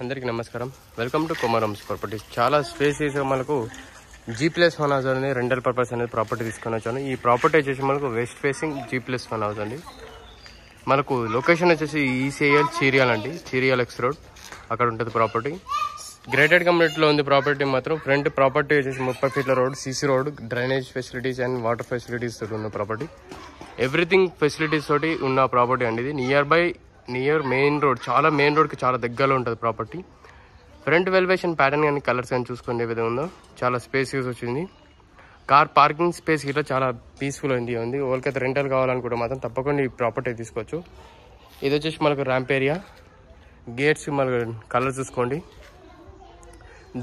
అందరికీ నమస్కారం. Welcome to Komaram's properties. చాలా స్పేసెస్ మనకు G+1 హౌస్ అనేది రెంటల్ పర్పస్ అనేది ప్రాపర్టీ తీసుకొని వచ్చాను. ఈ ప్రాపర్టీ వచ్చేసి మనకు వెస్ట్ ఫేసింగ్ G+1 హౌస్ అండి. మనకు లొకేషన్ వచ్చేసి ECL చీరియాల్ అండి, చీరియాల్ ఎక్స్ రోడ్ అక్కడ ఉంటుంది ప్రాపర్టీ. గ్రేటెడ్ కమ్యూనిటీలో ఉంది ప్రాపర్టీ. మాత్రం ఫ్రంట్ ప్రాపర్టీ వచ్చేసి 30 ఫీట్ల road, CC road, drainage facilities and water facilities తోటి ఉన్న ప్రాపర్టీ. ఎవ్రీథింగ్ ఫెసిలిటీస్ తోటి ఉన్న ప్రాపర్టీ అండి. ఇది నియర్ మెయిన్ రోడ్, చాలా మెయిన్ రోడ్కి చాలా దగ్గరలో ఉంటుంది ప్రాపర్టీ. ఫ్రంట్ వెలివేషన్ ప్యాటర్న్ కానీ కలర్స్ కానీ చూసుకునే విధంగా ఉందో చాలా స్పేస్ యూస్ వచ్చింది. కార్ పార్కింగ్ స్పేస్ ఇట్లా చాలా పీస్ఫుల్ ఉంది. వాళ్ళకైతే రెంటల్ కావాలనుకుంటే మాత్రం తప్పకుండా ఈ ప్రాపర్టీ తీసుకోవచ్చు. ఇది వచ్చేసి మనకు ర్యాంప్ ఏరియా, గేట్స్ మనకు కలర్ చూసుకోండి.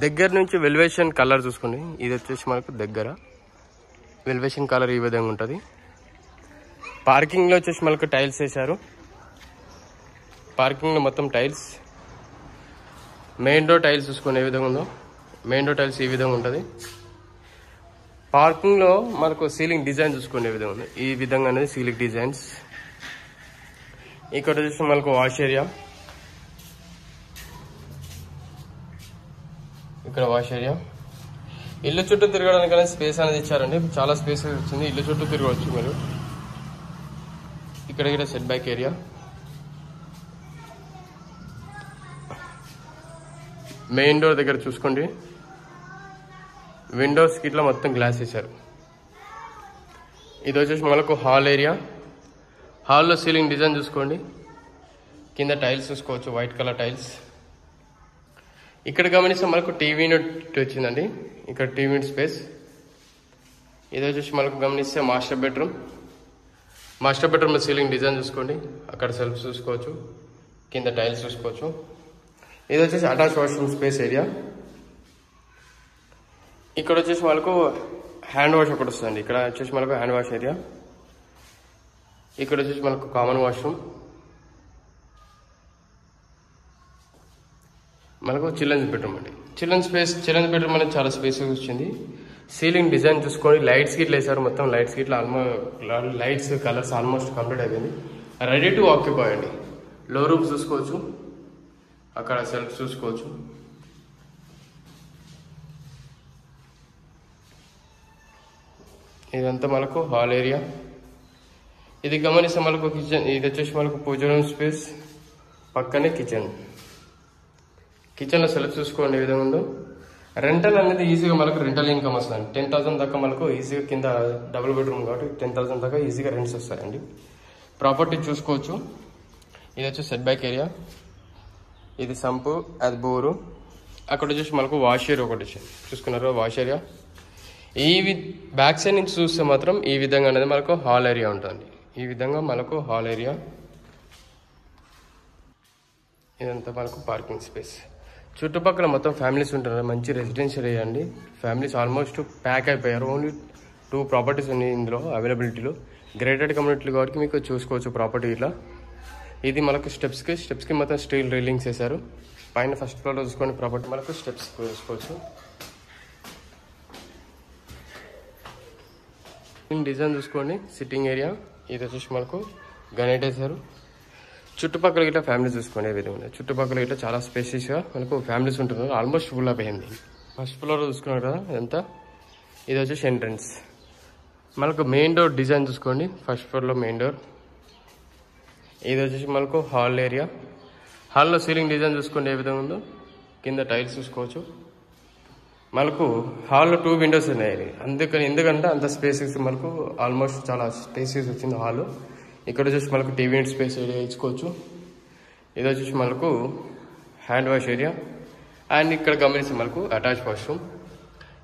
దగ్గర నుంచి వెలివేషన్ కలర్ చూసుకోండి. ఇది వచ్చేసి మనకు దగ్గర వెలివేషన్ కలర్ ఈ విధంగా ఉంటుంది. పార్కింగ్లో వచ్చేసి మనకు టైల్స్ వేశారు. పార్కింగ్లో మొత్తం టైల్స్. మెయిన్ డోర్ టైల్స్ చూసుకునే విధంగా ఉందో, మెయిన్ డోర్ టైల్స్ ఈ విధంగా ఉంటుంది. పార్కింగ్లో మనకు సీలింగ్ డిజైన్ చూసుకునే విధంగా ఉంది. ఈ విధంగా అనేది సీలింగ్ డిజైన్స్. ఇక్కడ వచ్చేసి మనకు వాష్ ఏరియా, ఇక్కడ వాష్ ఏరియా. ఇల్లు చుట్టూ తిరగడానికి అనేది స్పేస్ అనేది ఇచ్చారండి. చాలా స్పేస్ వచ్చింది. ఇల్లు చుట్టూ తిరగవచ్చు మీరు. ఇక్కడ set back area. Main door దగ్గర చూసుకోండి, విండోస్కి ఇట్లా మొత్తం గ్లాస్ వేశారు. ఇది వచ్చేసి మనకు హాల్ ఏరియా. హాల్లో సీలింగ్ డిజైన్ చూసుకోండి. కింద టైల్స్ చూసుకోవచ్చు, వైట్ కలర్ టైల్స్. ఇక్కడ గమనిస్తే మనకు టీవీ యూనిట్ వచ్చిందండి. ఇక్కడ టీవీ యూనిట్ స్పేస్. ఇది వచ్చేసి మనకు గమనిస్తే మాస్టర్ బెడ్రూమ్. మాస్టర్ బెడ్రూమ్లో సీలింగ్ డిజైన్ చూసుకోండి. అక్కడ సెల్ఫ్ చూసుకోవచ్చు, కింద టైల్స్ చూసుకోవచ్చు. ఇది వచ్చేసి అటాచ్ వాష్రూమ్ స్పేస్ ఏరియా. ఇక్కడ వచ్చేసి మనకు హ్యాండ్ వాష్ ఒకటి వస్తుంది. ఇక్కడ వచ్చేసి మనకు హ్యాండ్ వాష్ ఏరియా. ఇక్కడ వచ్చేసి మనకు కామన్ వాష్రూమ్. మనకు చిల్డ్రన్స్ బెడ్రూమ్ అండి. చిల్డ్రన్స్ బెడ్రూమ్ అనేది చాలా స్పేస్ వచ్చింది. సీలింగ్ డిజైన్ చూసుకొని లైట్స్ గిట్ల వేసారు. మొత్తం లైట్స్ గిట్ల లైట్స్ కలర్స్ ఆల్మోస్ట్ కంప్లీట్ అయిపోయింది. రెడీ టు ఆక్యుపై అండి. లో రూమ్స్ చూసుకోవచ్చు, అక్కడ సెల్ఫ్ చూసుకోవచ్చు. ఇదంతా మనకు హాల్ ఏరియా. ఇది గమనిస్తే మనకు కిచెన్. ఇది వచ్చేసి మనకు పూజ రూమ్ స్పేస్, పక్కనే కిచెన్. కిచెన్లో సెల్ఫ్ చూసుకోండి ఏ విధంగా ఉందో. రెంటల్ అనేది ఈజీగా మనకు రెంటల్ ఇన్కమ్ వస్తుంది. 10,000 దాకా మనకు ఈజీగా, కింద డబుల్ బెడ్రూమ్ కాబట్టి 10,000 దాకా ఈజీగా రెంట్స్ వస్తాయండి. ప్రాపర్టీ చూసుకోవచ్చు. ఇది వచ్చి సెట్ బ్యాక్ ఏరియా. ఇది సంపు, అది బోరు. అక్కడ వచ్చేసి మనకు వాష్ ఏరియా ఒకటి చూసుకున్నారు, వాష్ ఏరియా. ఈ బ్యాక్ సైడ్ నుంచి చూస్తే మాత్రం ఈ విధంగా అనేది మనకు హాల్ ఏరియా ఉంటుంది. ఈ విధంగా మనకు హాల్ ఏరియా. ఇదంతా మనకు పార్కింగ్ స్పేస్. చుట్టుపక్కల మొత్తం ఫ్యామిలీస్ ఉంటున్నారు. మంచి రెసిడెన్షియల్ ఏరియా అండి. ఫ్యామిలీస్ ఆల్మోస్ట్ ప్యాక్ అయిపోయారు. ఓన్లీ 2 ప్రాపర్టీస్ ఉన్నాయి ఇందులో అవైలబిలిటీలో. గ్రేటెడ్ కమ్యూనిటీలు కాబట్టి మీకు చూసుకోవచ్చు ప్రాపర్టీ ఇట్లా. ఇది మనకు స్టెప్స్కి మొత్తం స్టీల్ రైలింగ్స్ వేశారు. పైన ఫస్ట్ ఫ్లోర్లో చూసుకొని ప్రాపర్టీ మనకు స్టెప్స్ చూసుకోవచ్చు. డిజైన్ చూసుకోండి. Sitting area. ఇది వచ్చేసి మనకు గ్రానైట్ వేశారు. చుట్టుపక్కల ఇట్లా ఫ్యామిలీస్ చూసుకోండి ఏ విధంగా. చుట్టుపక్కల ఇట్లా చాలా స్పేషియస్గా మనకు ఫ్యామిలీస్ ఉంటున్నారు. ఆల్మోస్ట్ ఫుల్ అయిపోయింది. ఫస్ట్ ఫ్లోర్ చూసుకున్నారు కదా ఎంత. ఇది వచ్చేసి ఎంట్రన్స్. మనకు మెయిన్ డోర్ డిజైన్ చూసుకోండి. ఫస్ట్ ఫ్లోర్లో మెయిన్ డోర్. ఇది వచ్చేసి మనకు హాల్ ఏరియా. హాల్లో సీలింగ్ డిజైన్ చూసుకోండి ఏ విధంగా ఉందో. కింద టైల్స్ చూసుకోవచ్చు. మనకు హాల్లో 2 విండోస్ ఉన్నాయి. ఎందుకంటే అంత స్పేసెస్ మనకు ఆల్మోస్ట్ చాలా స్పేసెస్ వచ్చింది హాల్. ఇక్కడ వచ్చేసి మనకు టీవీ యూనిట్ స్పేస్ ఏరియా ఇచ్చుకోవచ్చు. ఇది వచ్చేసి మనకు హ్యాండ్ వాష్ ఏరియా. అండ్ ఇక్కడ గమనిస్తే మనకు అటాచ్ వాష్రూమ్.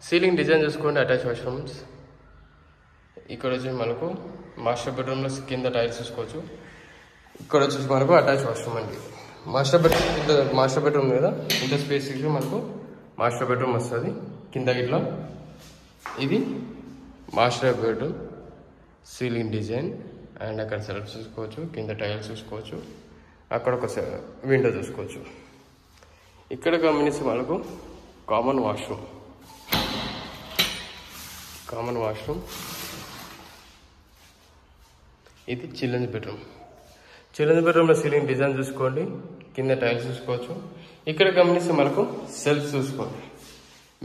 సీలింగ్ డిజైన్ చూసుకోండి, అటాచ్ వాష్రూమ్స్. ఇక్కడ వచ్చేసి మనకు మాస్టర్ బెడ్రూమ్లో కింద టైల్స్ చూసుకోవచ్చు. ఇక్కడ వచ్చేసి మనకు అటాచ్ వాష్రూమ్ అండి. మాస్టర్ బెడ్రూమ్ కదా, ఇంత స్పేస్ మనకు మాస్టర్ బెడ్రూమ్ వస్తుంది. కింద ఇట్లా ఇది master bedroom. Ceiling design and అక్కడ సెల్ఫ్ చూసుకోవచ్చు, కింద టైల్స్ చూసుకోవచ్చు, అక్కడ ఒక విండో చూసుకోవచ్చు. ఇక్కడ గమనిస్తే మనకు కామన్ వాష్రూమ్. ఇది చిల్డ్రన్స్ బెడ్రూమ్. చిల్డ్రన్స్ బెడ్రూమ్లో సీలింగ్ డిజైన్ చూసుకోండి, కింద టైల్స్ చూసుకోవచ్చు. ఇక్కడ గమనిస్తే మనకు సెల్ఫ్ చూసుకోండి.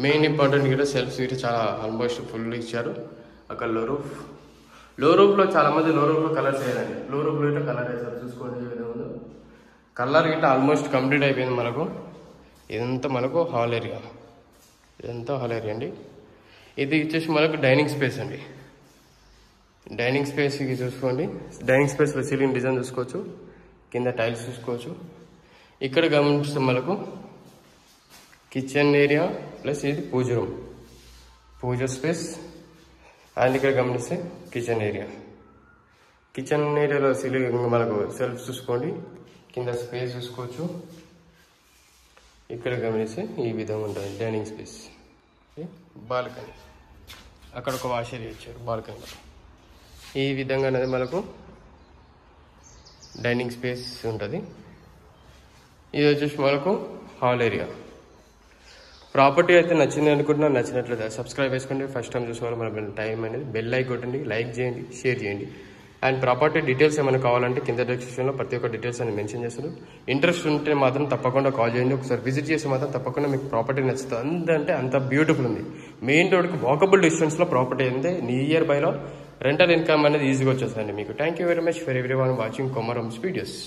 మెయిన్ ఇంపార్టెంట్ కూడా సెల్ఫ్స్ ఇటు చాలా ఆల్మోస్ట్ ఫుల్ ఇచ్చారు. అక్కడ లో రూఫ్లో చాలా మంది లో రూఫ్లో కలర్స్ వేయాలండి. లో రూఫ్లో ఇట్లా కలర్ వేస్తారు చూసుకోండి. ఏ విధంగా ఉందో కలర్ గిట్ట ఆల్మోస్ట్ కంప్లీట్ అయిపోయింది మనకు. ఇదంతా మనకు హాల్ ఏరియా, ఇదంతా హాల్ ఏరియా అండి. ఇది వచ్చేసి మనకు డైనింగ్ స్పేస్ అండి. డైనింగ్ స్పేస్ చూసుకోండి. డైనింగ్ స్పేస్లో సీలింగ్ డిజైన్ చూసుకోవచ్చు, కింద టైల్స్ చూసుకోవచ్చు. ఇక్కడ గమనిస్తే మనకు కిచెన్ ఏరియా ప్లస్ ఇది పూజ స్పేస్. అండ్ ఇక్కడ గమనిస్తే కిచెన్ ఏరియాలో సీలింగ్ మనకు సెల్ఫ్ చూసుకోండి, కింద స్పేస్ చూసుకోవచ్చు. ఇక్కడ గమనిస్తే ఈ విధంగా ఉంటుంది డైనింగ్ స్పేస్. బాల్కనీ, అక్కడ ఒక వాష్ ఏరియా ఇచ్చారు బాల్కనీలో. ఈ విధంగా అనేది మనకు డైనింగ్ స్పేస్ ఉంటుంది. ఇది వచ్చేసి మనకు హాల్ ఏరియా. ప్రాపర్టీ అయితే నచ్చింది అనుకుంటున్నా. నచ్చినట్లయితే సబ్స్క్రైబ్ చేసుకోండి. ఫస్ట్ టైం చూసుకోవాలి మన టైం అనేది బెల్ లైక్ కొట్టండి, లైక్ చేయండి, షేర్ చేయండి. అండ్ ప్రాపర్టీ డీటెయిల్స్ ఏమైనా కావాలంటే కింద డిస్క్రిప్షన్లో ప్రతి ఒక్క డీటెయిల్స్ అని మెన్షన్ చేస్తారు. ఇంట్రెస్ట్ ఉంటే మాత్రం తప్పకుండా కాల్ చేయండి. ఒకసారి విజిట్ చేసి మాత్రం తప్పకుండా మీకు ప్రాపర్టీ నచ్చుతుంది. అంతంటే అంత బ్యూటిఫుల్ ఉంది. మెయిన్ రోడ్కి వాకబుల్ డిస్టెన్స్లో ప్రాపర్టీ ఉంది. నియర్ బైలో రెంటల్ ఇన్కమ్ అనేది ఈజీగా వచ్చేస్తుందండి మీకు. Thank you very much for everyone watching Komaram's videos.